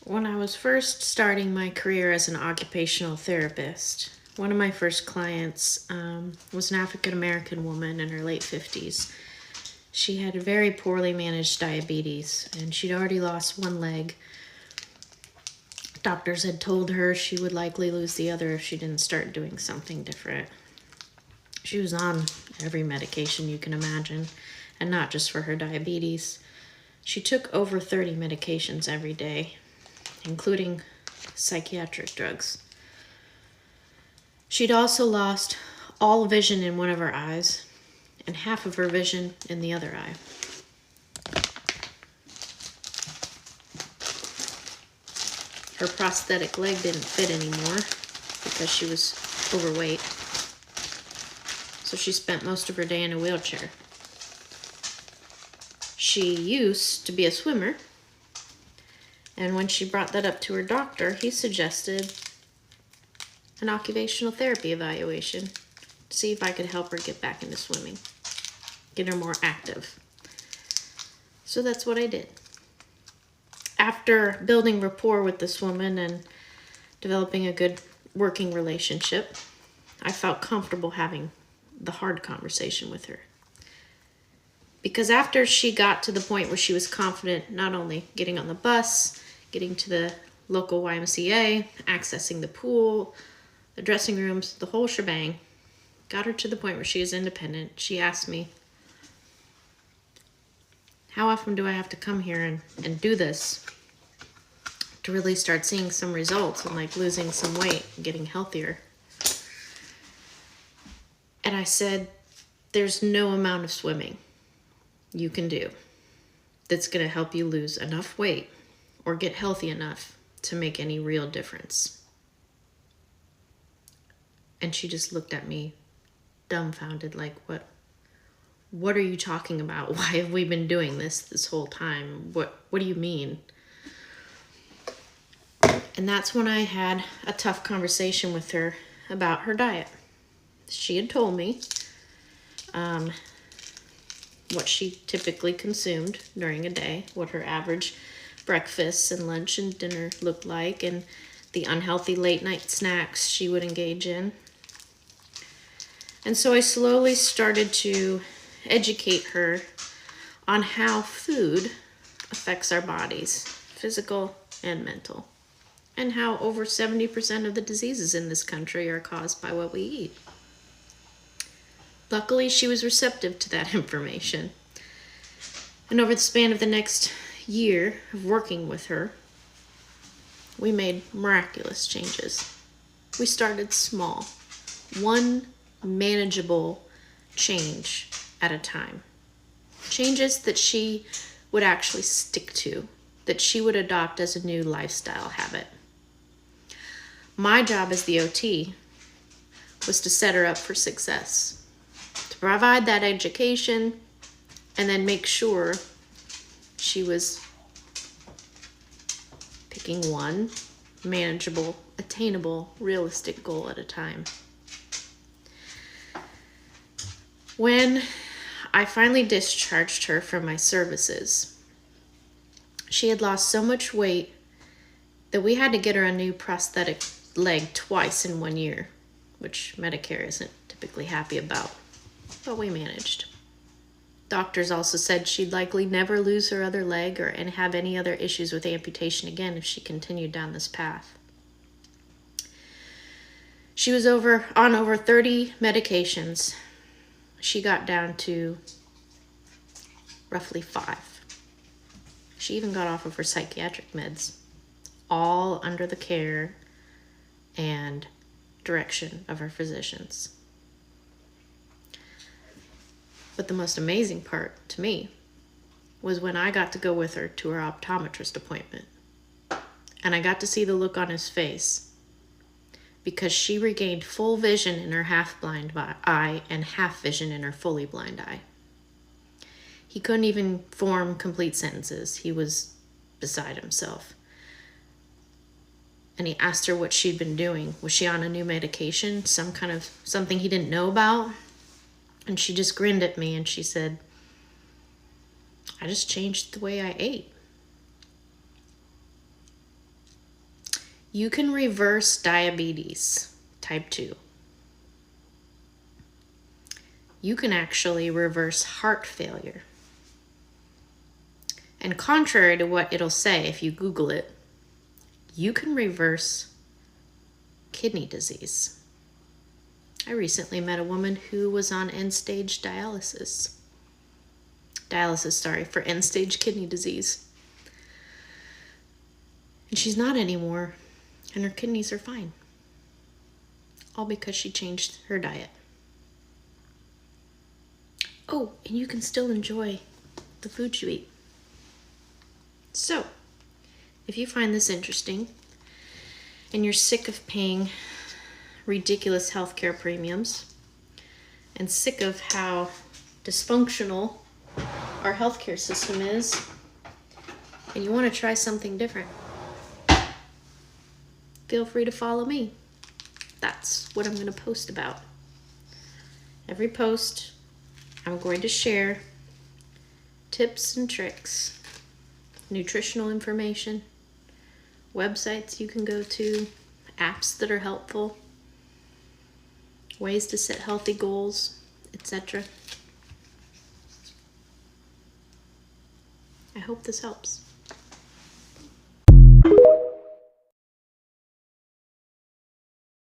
When I was first starting my career as an occupational therapist, one of my first clients was an African American woman in her late 50s. She had very poorly managed diabetes, and she'd already lost one leg. Doctors had told her she would likely lose the other if she didn't start doing something different. She was on every medication you can imagine, and not just for her diabetes. She took over 30 medications every day, including psychiatric drugs. She'd also lost all vision in one of her eyes and half of her vision in the other eye. Her prosthetic leg didn't fit anymore because she was overweight, so she spent most of her day in a wheelchair. She used to be a swimmer, and when she brought that up to her doctor, he suggested an occupational therapy evaluation to see if I could help her get back into swimming, get her more active. So that's what I did. After building rapport with this woman and developing a good working relationship, I felt comfortable having the hard conversation with her. Because after she got to the point where she was confident not only getting on the bus, getting to the local YMCA, accessing the pool, the dressing rooms, the whole shebang, got her to the point where she is independent, she asked me, how often do I have to come here and do this to really start seeing some results and like losing some weight and getting healthier? And I said, there's no amount of swimming you can do that's going to help you lose enough weight or get healthy enough to make any real difference. And she just looked at me dumbfounded, like, what are you talking about? Why have we been doing this whole time? What do you mean? And that's when I had a tough conversation with her about her diet. She had told me what she typically consumed during a day, what her average breakfast and lunch and dinner looked like, and the unhealthy late night snacks she would engage in. And so I slowly started to educate her on how food affects our bodies, physical and mental, and how over 70% of the diseases in this country are caused by what we eat. Luckily, she was receptive to that information. And over the span of the next year of working with her, we made miraculous changes. We started small, one manageable change at a time. Changes that she would actually stick to, that she would adopt as a new lifestyle habit. My job as the OT was to set her up for success, to provide that education, and then make sure she was picking one manageable, attainable, realistic goal at a time. When I finally discharged her from my services, she had lost so much weight that we had to get her a new prosthetic leg twice in 1 year, which Medicare isn't typically happy about, but we managed. Doctors also said she'd likely never lose her other leg and have any other issues with amputation again if she continued down this path. She was on over 30 medications. She got down to roughly 5. She even got off of her psychiatric meds, all under the care and direction of her physicians. But the most amazing part to me was when I got to go with her to her optometrist appointment. And I got to see the look on his face because she regained full vision in her half-blind eye and half vision in her fully blind eye. He couldn't even form complete sentences. He was beside himself. And he asked her what she'd been doing. Was she on a new medication? Something he didn't know about? And she just grinned at me and she said, I just changed the way I ate. You can reverse diabetes type 2. You can actually reverse heart failure. And contrary to what it'll say if you Google it, you can reverse kidney disease. I recently met a woman who was on end-stage dialysis. For end-stage kidney disease. And she's not anymore, and her kidneys are fine. All because she changed her diet. Oh, and you can still enjoy the food you eat. So, if you find this interesting, and you're sick of paying ridiculous healthcare premiums, and sick of how dysfunctional our healthcare system is, and you want to try something different, feel free to follow me. That's what I'm going to post about. Every post, I'm going to share tips and tricks, nutritional information, websites you can go to, apps that are helpful, ways to set healthy goals, etc. I hope this helps.